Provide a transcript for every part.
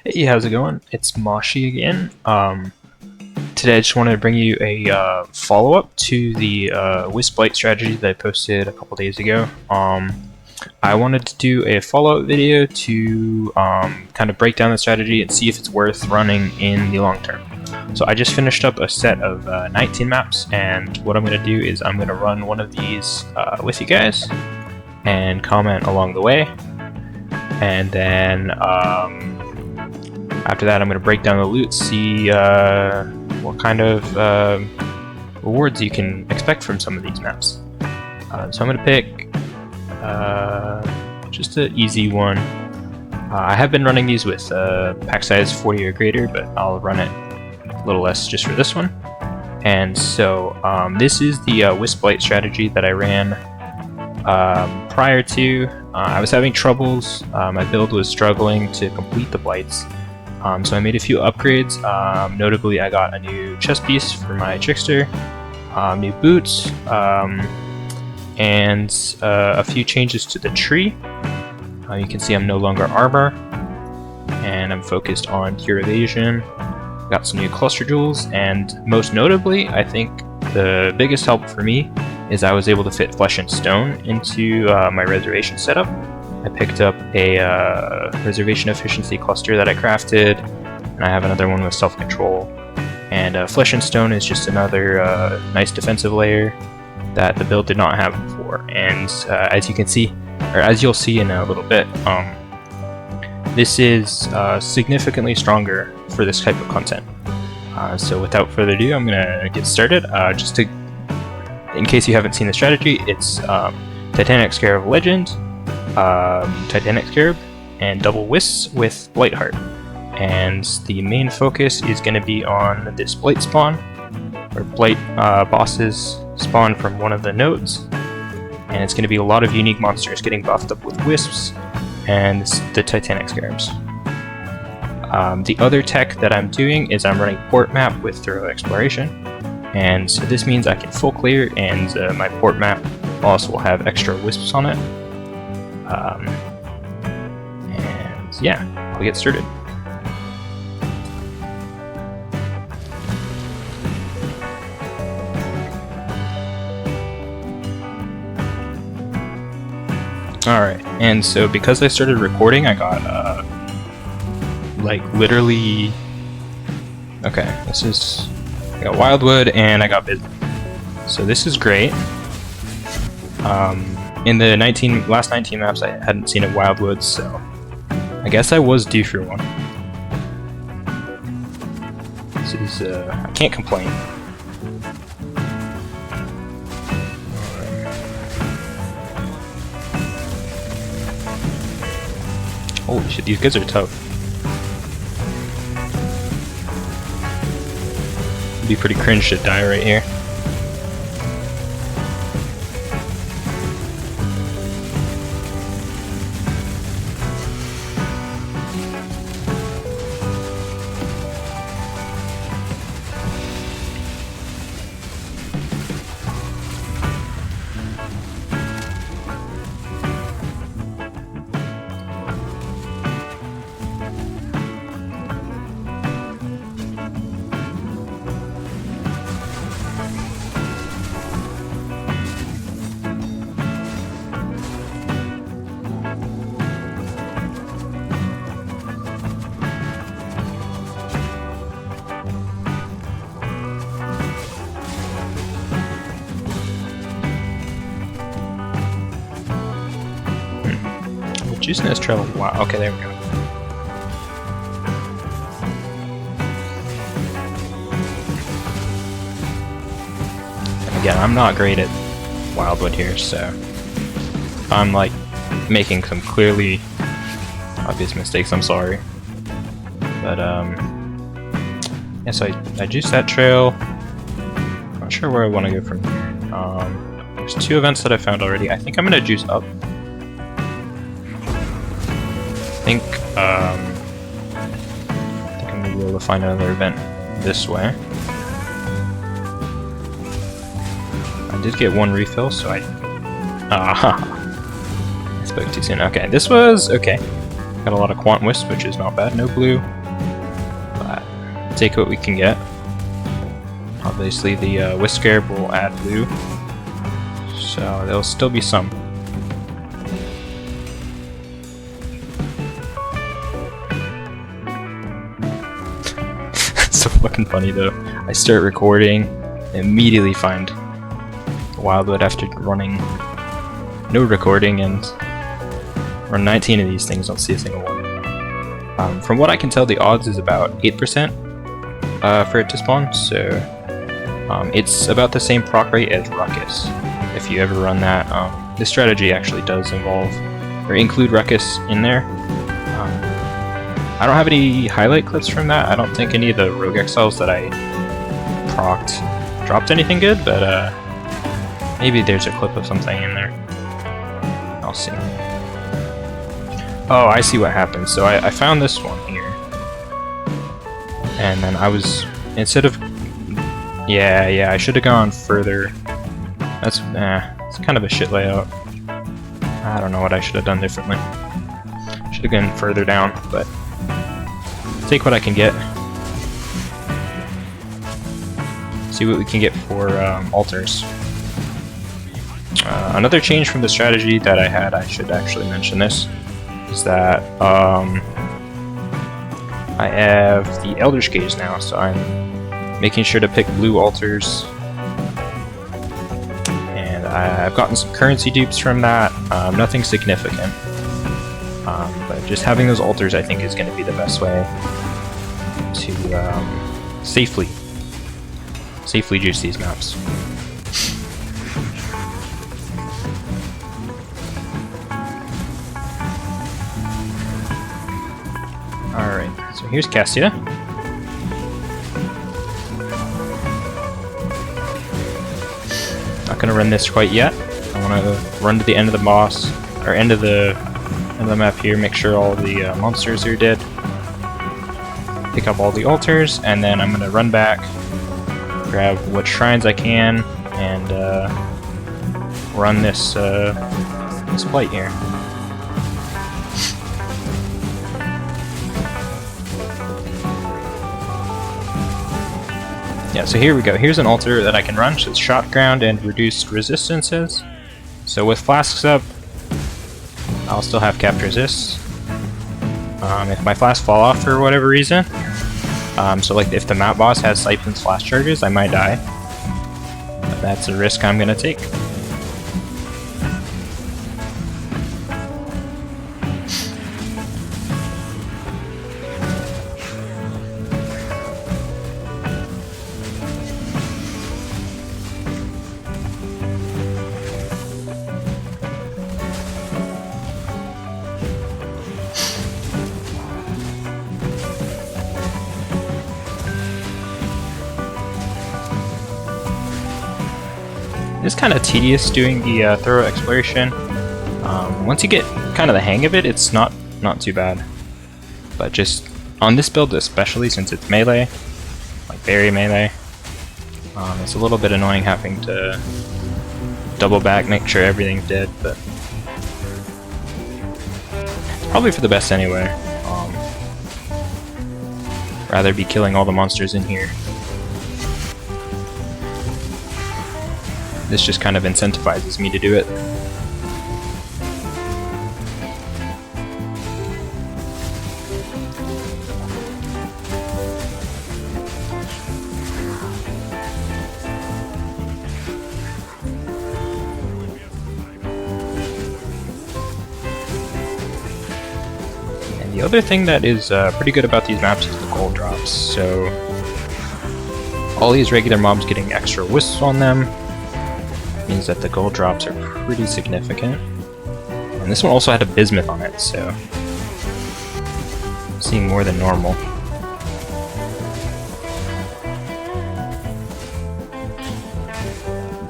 Hey, how's it going? It's Moshi again. Today I just wanted to bring you a follow-up to the Wisped Blight strategy that I posted a couple days ago. I wanted to do a follow-up video to kind of break down the strategy and see if it's worth running in the long term. So I just finished up a set of 19 maps, and what I'm going to do is I'm going to run one of these with you guys and comment along the way, and then after that I'm going to break down the loot, see what kind of rewards you can expect from some of these maps. So I'm going to pick just an easy one. I have been running these with pack size 40 or greater, but I'll run it a little less just for this one. And so this is the Wisped Blight strategy that I ran prior to. I was having troubles. My build was struggling to complete the blights. So I made a few upgrades. Notably, I got a new chest piece for my trickster, new boots, and a few changes to the tree. You can see I'm no longer armor, and I'm focused on pure evasion. Got some new cluster jewels, and most notably, I think the biggest help for me is I was able to fit flesh and stone into my reservation setup. I picked up a reservation efficiency cluster that I crafted, and I have another one with self-control. And flesh and stone is just another nice defensive layer that the build did not have before. And as you can see, or as you'll see in a little bit, this is significantly stronger for this type of content. So without further ado, I'm gonna get started. Just to, in case you haven't seen the strategy, it's Titanic Scarab Legend, Titanic Scarab, and double Wisps with Blight Heart. And the main focus is going to be on this Blight spawn, where Blight bosses spawn from one of the nodes, and it's going to be a lot of unique monsters getting buffed up with Wisps and the Titanic Scarabs. The other tech that I'm doing is I'm running port map with thorough exploration, and so this means I can full clear, and my port map also will have extra Wisps on it. And yeah, I'll get started. Alright, and so because I started recording, I got like literally, okay, this is, I got Wildwood and I got Busy. So this is great. In the last 19 maps, I hadn't seen a Wildwood, so I guess I was due for one. This is, I can't complain. Holy shit, these guys are tough. It'd be pretty cringe to die right here. Juicing this trail. Wow, okay, there we go. And again, I'm not great at Wildwood here, so if I'm like making some clearly obvious mistakes, I'm sorry. But yeah, so I juiced that trail. Not sure where I want to go from here. There's two events that I found already. I think I'm gonna juice up. I think I'm gonna be able to find another event this way. I did get one refill, so I spoke too soon. Okay, this was okay. Got a lot of Quant Wisp, which is not bad. No blue, but take what we can get. Obviously, the Wisp Scarab will add blue, so there'll still be some. It's so fucking funny though. I start recording, immediately find Wildwood after running no recording, and run 19 of these things, don't see a single one. From what I can tell, the odds is about 8% for it to spawn, so it's about the same proc rate as Ruckus. If you ever run that, this strategy actually does involve or include Ruckus in there. I don't have any highlight clips from that. I don't think any of the Rogue Exiles that I procced dropped anything good, but maybe there's a clip of something in there. I'll see. Oh, I see what happened. So I found this one here, and then I was, instead of, yeah, I should have gone further. That's it's kind of a shit layout. I don't know what I should have done differently. Should have gone further down, but take what I can get. See what we can get for altars. Another change from the strategy that I had, I should actually mention this, is that I have the Elder's Cage now, so I'm making sure to pick blue altars. And I've gotten some currency dupes from that, nothing significant. But just having those altars, I think, is going to be the best way to safely juice these maps. Alright, so here's Cassia. Not gonna run this quite yet. I want to run to the end of the boss, or end of the map here, make sure all the monsters are dead. Pick up all the altars, and then I'm gonna run back, grab what shrines I can, and run this blight here. Yeah, so here we go. Here's an altar that I can run, so it's shot ground and reduced resistances. So with flasks up, I'll still have capped resist. If my flasks fall off for whatever reason, so like if the map boss has Siphon's flash charges, I might die. But that's a risk I'm gonna take. It's kind of tedious doing the thorough exploration. Once you get kind of the hang of it, it's not too bad. But just on this build especially, since it's melee, like very melee, it's a little bit annoying having to double back, make sure everything's dead, but it's probably for the best anyway. Rather be killing all the monsters in here. This just kind of incentivizes me to do it. And the other thing that is pretty good about these maps is the gold drops. So all these regular mobs getting extra wisps on them means that the gold drops are pretty significant. And this one also had a bismuth on it, so I'm seeing more than normal.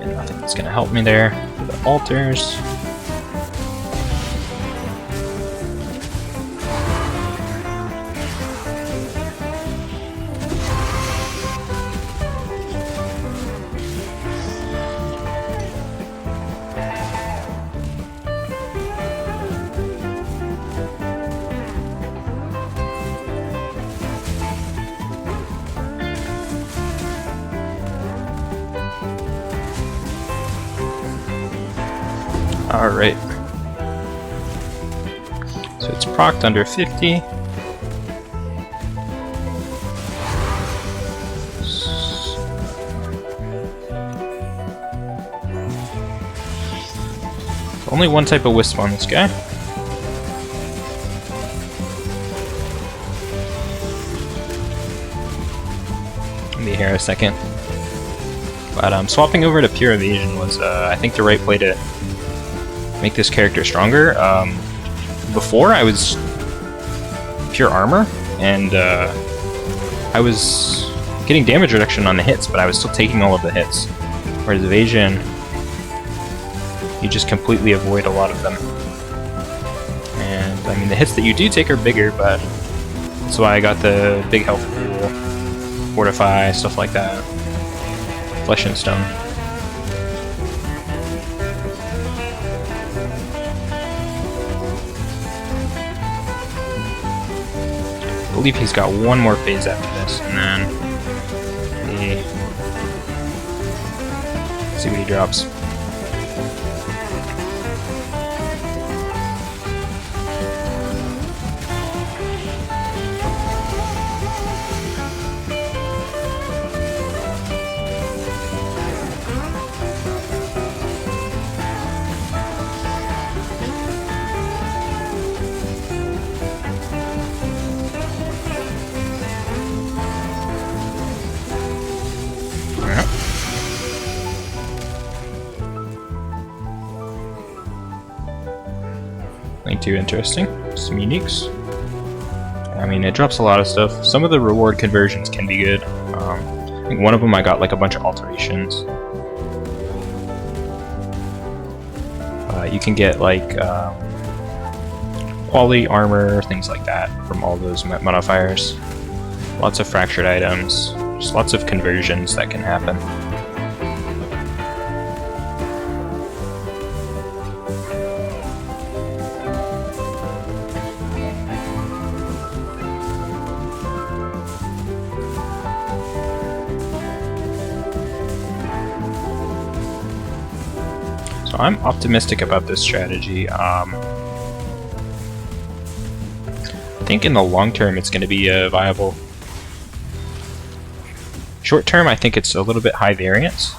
And nothing's gonna help me there for the altars. Alright. So it's procced under 50. Only one type of wisp on this guy. I'll be here in a second. But swapping over to pure evasion was, I think, the right play to make this character stronger. Before, I was pure armor, and I was getting damage reduction on the hits, but I was still taking all of the hits. Whereas evasion, you just completely avoid a lot of them. And, I mean, the hits that you do take are bigger, but that's why I got the big health rule, fortify, stuff like that. Flesh and stone. I believe he's got one more phase after this, and then let's see what he drops. Nothing too interesting. Some uniques. I mean, it drops a lot of stuff. Some of the reward conversions can be good. I think one of them I got like a bunch of alterations. You can get like quality armor, things like that from all those modifiers. Lots of fractured items. Just lots of conversions that can happen. So I'm optimistic about this strategy. I think in the long term it's going to be viable. Short term, I think it's a little bit high variance.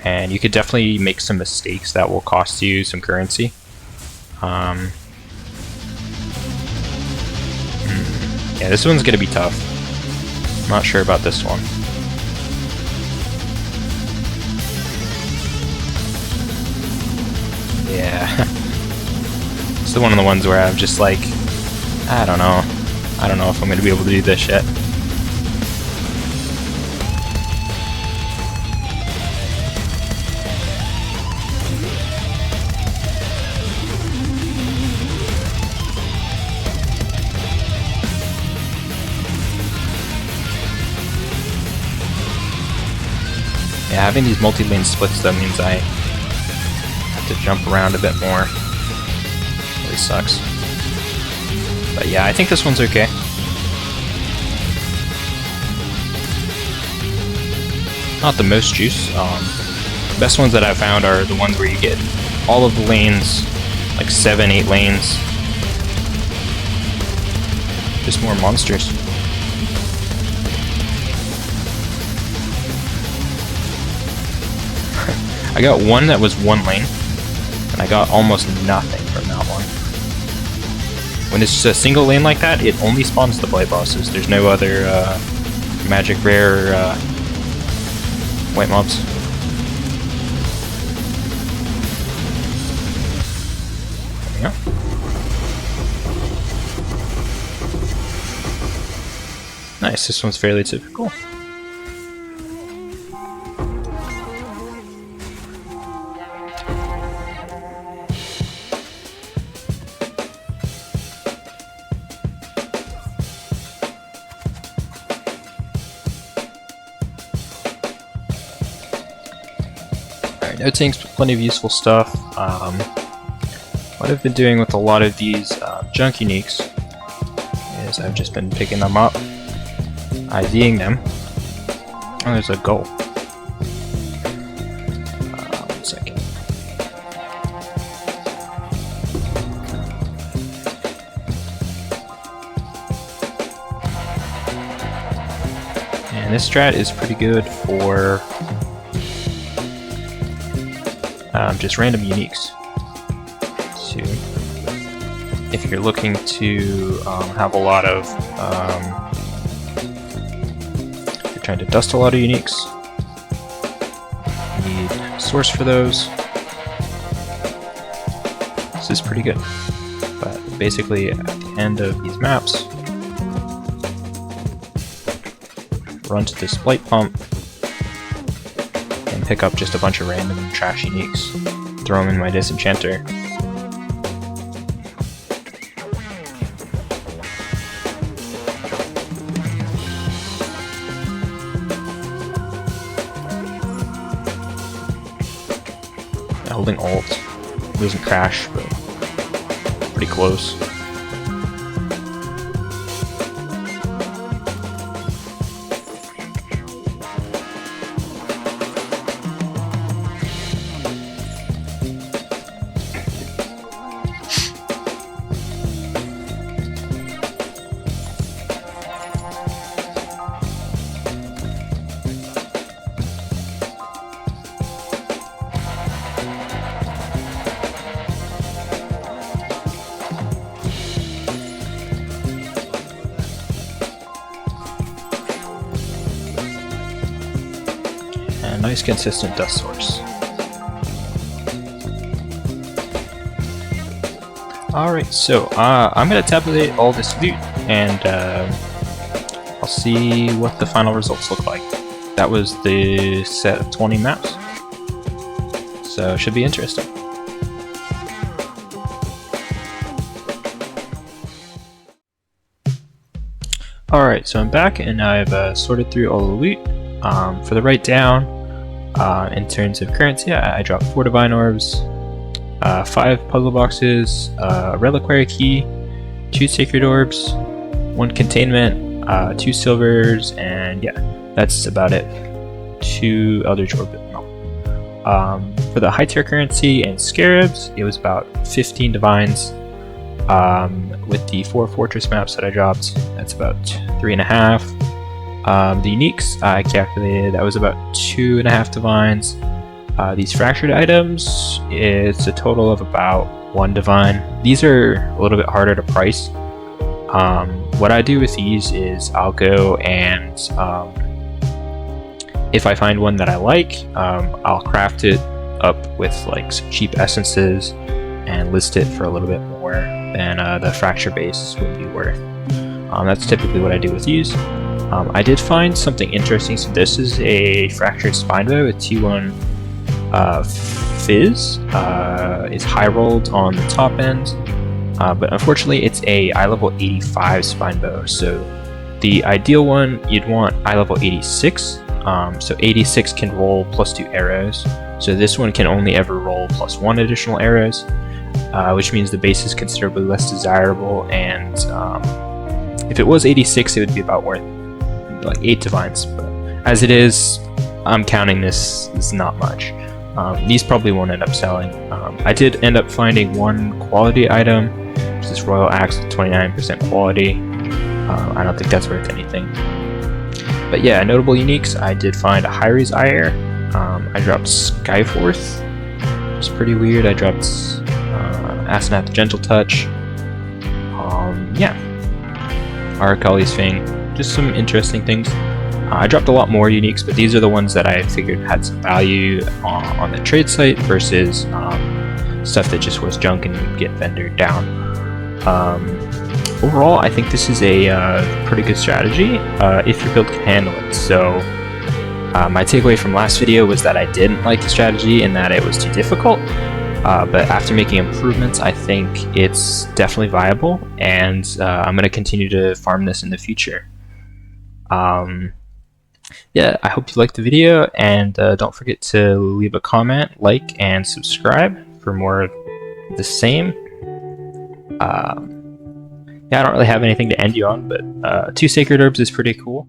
And you could definitely make some mistakes that will cost you some currency. Yeah, this one's going to be tough. I'm not sure about this one. Yeah. It's one of the ones where I'm just like, I don't know. I don't know if I'm going to be able to do this yet. Yeah, having these multi-lane splits though means I have to jump around a bit more. Really sucks. But yeah, I think this one's okay. Not the most juice. The best ones that I've found are the ones where you get all of the lanes, like 7, 8 lanes. Just more monsters. I got one that was 1 lane, and I got almost nothing from that one. When it's just a single lane like that, it only spawns the Blight bosses. There's no other magic rare white mobs. Yeah. Nice, this one's fairly typical. Noting's plenty of useful stuff. What I've been doing with a lot of these junk uniques is I've just been picking them up, IVing them. Oh, there's a goal. 1 second. And this strat is pretty good for just random uniques. So if you're looking to have a lot of, you're trying to dust a lot of uniques, you need a source for those. This is pretty good. But basically, at the end of these maps, run to this blight pump and pick up just a bunch of random trash uniques, throw them in my disenchanter. Holding alt doesn't crash, but pretty close. And nice consistent dust source. Alright, so I'm going to tabulate all this loot and I'll see what the final results look like. That was the set of 20 maps, so it should be interesting. Alright, so I'm back and I've sorted through all the loot. For the write down, in terms of currency, I dropped 4 divine orbs, 5 puzzle boxes, a reliquary key, 2 sacred orbs, 1 containment, 2 silvers, and yeah, that's about it. 2 eldritch orb. No. For the high tier currency and scarabs, it was about 15 divines. With the 4 fortress maps that I dropped, that's about 3.5. The uniques I calculated, that was about 2.5 divines. These fractured items, it's a total of about 1 divine. These are a little bit harder to price. What I do with these is I'll go and if I find one that I like, I'll craft it up with like some cheap essences and list it for a little bit more than the fracture base would be worth. That's typically what I do with these. I did find something interesting. So this is a fractured spine bow with T1 fizz. It's high rolled on the top end, but unfortunately it's a eye level 85 spine bow. So the ideal one, you'd want eye level 86. So 86 can roll plus 2 arrows. So this one can only ever roll plus 1 additional arrows, which means the base is considerably less desirable. And if it was 86, it would be about worth like 8 divines, but as it is, I'm counting this as not much. These probably won't end up selling. I did end up finding 1 quality item, which is this royal axe with 29% quality. I don't think that's worth anything. But yeah, notable uniques, I did find a Hyres Ire. I dropped Skyforth, which is pretty weird. I dropped Asenath the Gentle Touch. Yeah, Aracali's Fang. Just some interesting things. I dropped a lot more uniques, but these are the ones that I figured had some value on the trade site versus stuff that just was junk and would get vendored down. Overall, I think this is a pretty good strategy if your build can handle it. So my takeaway from last video was that I didn't like the strategy and that it was too difficult. But after making improvements, I think it's definitely viable, and I'm going to continue to farm this in the future. Yeah, I hope you liked the video, and don't forget to leave a comment, like, and subscribe for more of the same. Yeah, I don't really have anything to end you on, but 2 sacred herbs is pretty cool.